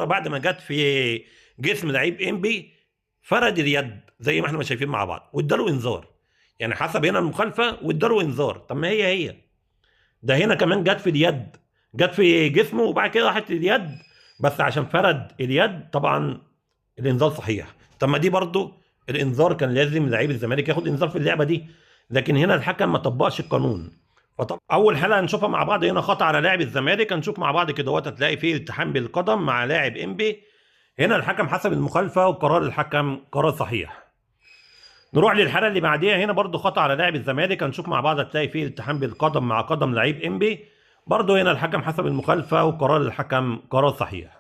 بعد ما جت في جسم لعيب انبي فرد اليد زي ما احنا ما شايفين مع بعض واداله انذار. يعني حسب هنا المخالفه واداله انذار. طب ما هي ده هنا كمان جت في اليد، جت في جسمه وبعد كده راحت اليد، بس عشان فرد اليد طبعا الانذار صحيح. طب ما دي برضو الانذار كان لازم لعيب الزمالك ياخد انذار في اللعبه دي، لكن هنا الحكم ما طبقش القانون. فطب اول حاله هنشوفها مع بعض هنا خطا على لاعب الزمالك. هنشوف مع بعض كده هتلاقي فيه التحام بالقدم مع لاعب انبي. هنا الحكم حسب المخالفه وقرار الحكم قرار صحيح. نروح للحاله اللي بعديها. هنا برضو خطا على لاعب الزمالك. هنشوف مع بعض هتلاقي فيه التحام بالقدم مع قدم لعيب انبي. برضو هنا الحكم حسب المخالفه وقرار الحكم قرار صحيح.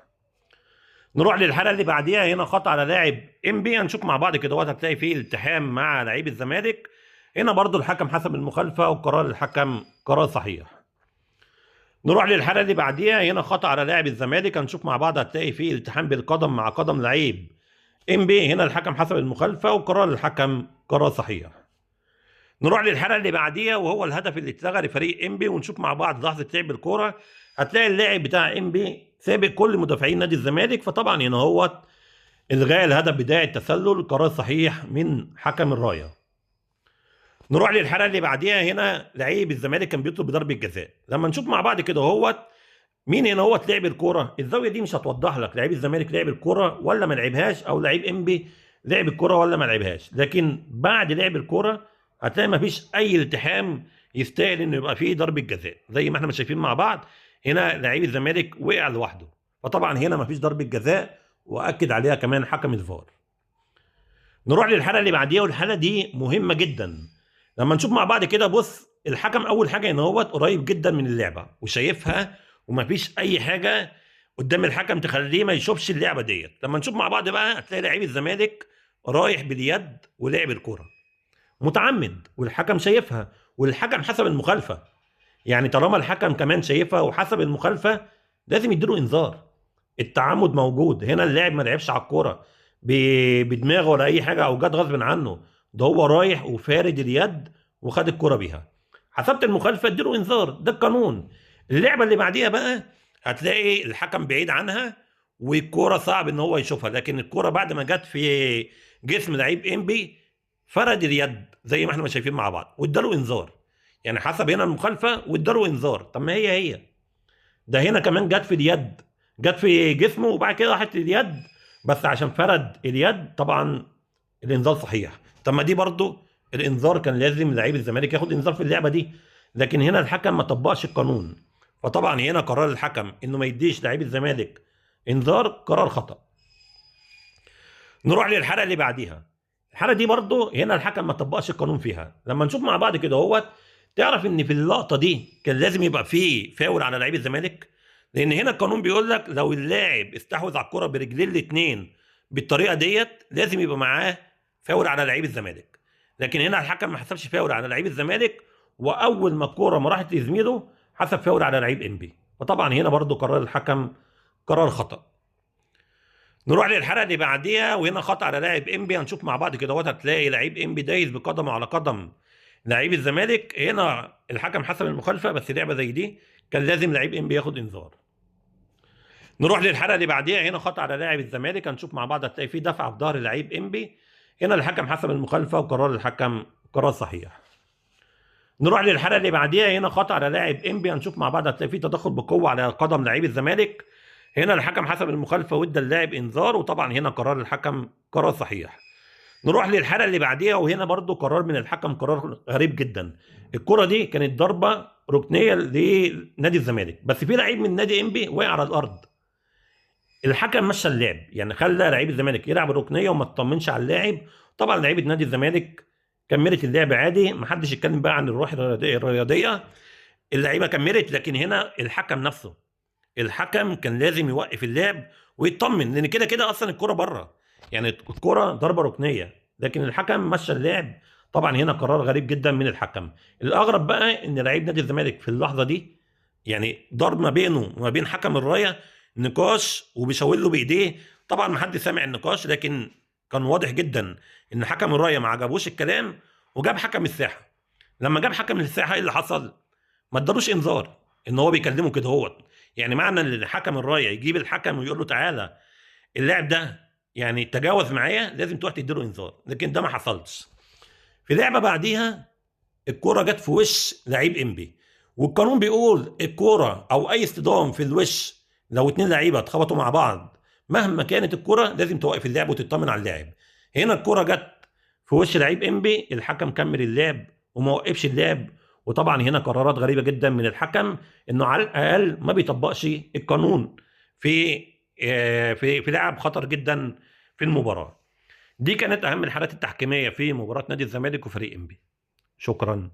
نروح للحاله اللي بعديها. هنا خطا على لاعب انبي. هنشوف مع بعض كده هتلاقي فيه التحام مع لعيب الزمالك. هنا برضو الحكم حسب المخالفه وقرار الحكم قرار صحيح. نروح للحاله اللي بعديها. هنا خطا على لاعب الزمالك. هنشوف مع بعض هتلاقي فيه التحام بالقدم مع قدم لعيب انبي. هنا الحكم حسب المخالفه وقرار الحكم قرار صحيح. نروح للحاله اللي بعديها وهو الهدف اللي اتلغى لفريق انبي. ونشوف مع بعض لحظه لعب الكوره. هتلاقي اللاعب بتاع انبي سابق كل مدافعين نادي الزمالك، فطبعا هنا هو الغاء الهدف بدايه التسلل قرار صحيح من حكم الرايه. نروح للحاله اللي بعديها. هنا لعيب الزمالك كان بيطلب بضربه جزاء. لما نشوف مع بعض كده مين هنا لعب الكوره. الزاويه دي مش هتوضح لك لعيب الزمالك لعب الكوره ولا ما لعبهاش، او لعيب انبي لعب الكوره ولا ما لعبهاش، لكن بعد لعب الكوره هتلاقي ما فيش اي التحام يستاهل انه يبقى فيه ضربه جزاء. زي ما احنا شايفين مع بعض هنا لعيب الزمالك وقع لوحده، فطبعا هنا ما فيش ضربه جزاء واكد عليها كمان حكم الفار. نروح للحاله اللي بعديها، والحاله دي مهمه جدا. لما نشوف مع بعض كده بص، الحكم اول حاجه ان هو قريب جدا من اللعبه وشايفها، ومفيش اي حاجه قدام الحكم تخليه ما يشوفش اللعبه ديت. لما نشوف مع بعض بقى هتلاقي لعيب الزمالك رايح باليد ولعب الكره متعمد، والحكم شايفها، والحكم حسب المخالفه. يعني طالما الحكم كمان شايفها وحسب المخالفه لازم يديله انذار. التعمد موجود هنا، اللاعب ما لعبش على الكوره بدماغه ولا اي حاجه او جت غصب عنه، ده هو رايح وفارد اليد وخد الكوره بيها. حسبت المخالفه اديله انذار، ده القانون. اللعبه اللي بعديها بقى هتلاقي الحكم بعيد عنها والكوره صعب ان هو يشوفها، لكن الكوره بعد ما جت في جسم لعيب انبي فرد اليد زي ما احنا ما شايفين مع بعض واداله انذار. يعني حسب هنا المخالفه واداله انذار. طب ما هي ده هنا كمان جت في اليد، جت في جسمه وبعد كده راحت اليد، بس عشان فرد اليد طبعا الانذار صحيح. طب ما دي برضو الانذار كان لازم لعيب الزمالك ياخد انذار في اللعبه دي، لكن هنا الحكم ما طبقش القانون، فطبعا هنا قرار الحكم انه ما يديش لعيب الزمالك انذار قرار خطا. نروح للحلقه اللي بعديها. الحلقه دي برضو هنا الحكم ما طبقش القانون فيها. لما نشوف مع بعض كده تعرف ان في اللقطه دي كان لازم يبقى فيه فاول على لعيب الزمالك، لان هنا القانون بيقول لك لو اللاعب استحوذ على الكره برجليه الاثنين بالطريقه ديت لازم يبقى معاه فاول على لعيب الزمالك، لكن هنا الحكم ما حسبش فاول على لعيب الزمالك، واول ما الكوره ما راحت لزميله حسب فاول على لعيب انبي، فطبعا هنا برضو قرار الحكم قرار خطا. نروح للحلقه اللي بعديها، وهنا خطا على لاعب انبي. هنشوف مع بعض كده هتلاقي لعيب انبي دايس بقدمه على قدم لعيب الزمالك. هنا الحكم حسب المخالفه، بس لعبه زي دي كان لازم لعيب انبي ياخد انذار. نروح للحلقه اللي بعديها. هنا خطا على لاعب الزمالك. هنشوف مع بعض هتلاقي فيه دفعه في ظهر لعيب انبي. هنا الحكم حسب المخالفه وقرار الحكم قرار صحيح. نروح للحلقه اللي بعديها. هنا خطا على لاعب انبي. هنشوف مع بعض هتلاقي فيه تدخل بقوه على قدم لعيب الزمالك. هنا الحكم حسب المخالفه وادى اللاعب انذار، وطبعا هنا قرار الحكم قرار صحيح. نروح للحلقه اللي بعديها، وهنا برضو قرار من الحكم قرار غريب جدا. الكره دي كانت ضربه ركنيه لنادي الزمالك، بس في لعيب من نادي انبي وقع على الارض. الحكم مشى اللعب، يعني خلى لعيب الزمالك يلعب الركنيه وما اطمنش على اللاعب. طبعا لعيبه نادي الزمالك كملت اللعب عادي، ما حدش يتكلم بقى عن الروح الرياضيه، اللعيبه كملت. لكن هنا الحكم نفسه، الحكم كان لازم يوقف اللعب ويطمن، لان كده كده اصلا الكره بره، يعني الكره ضربه ركنيه، لكن الحكم مشى اللعب. طبعا هنا قرار غريب جدا من الحكم. الاغرب بقى ان لعيب نادي الزمالك في اللحظه دي يعني ضرب ما بينه وما بين حكم الرايه نقاش وبيشاور له بايديه. طبعا ما حد سامع النقاش، لكن كان واضح جدا ان حكم الرايه ما عجبوش الكلام وجاب حكم الساحه. لما جاب حكم الساحه ايه اللي حصل؟ ما ادالوش انذار ان هو بيكلمه كده يعني معنى ان الحكم الرايع يجيب الحكم ويقول له تعالى اللاعب ده يعني تجاوز معايا، لازم تروح تديله انذار، لكن ده ما حصلش. في لعبه بعديها الكوره جت في وش لعيب انبي، والقانون بيقول الكوره او اي اصطدام في الوش لو اتنين لعيبه اتخبطوا مع بعض مهما كانت الكوره لازم توقف اللعب وتطمن على اللاعب. هنا الكوره جت في وش لعيب انبي، الحكم كمل اللعب وما وقفش اللعب. وطبعا هنا قرارات غريبه جدا من الحكم، انه على الاقل ما بيطبقش القانون في في لعب خطر جدا في المباراه. دي كانت اهم الحالات التحكيميه في مباراه نادي الزمالك وفريق انبي. شكرا.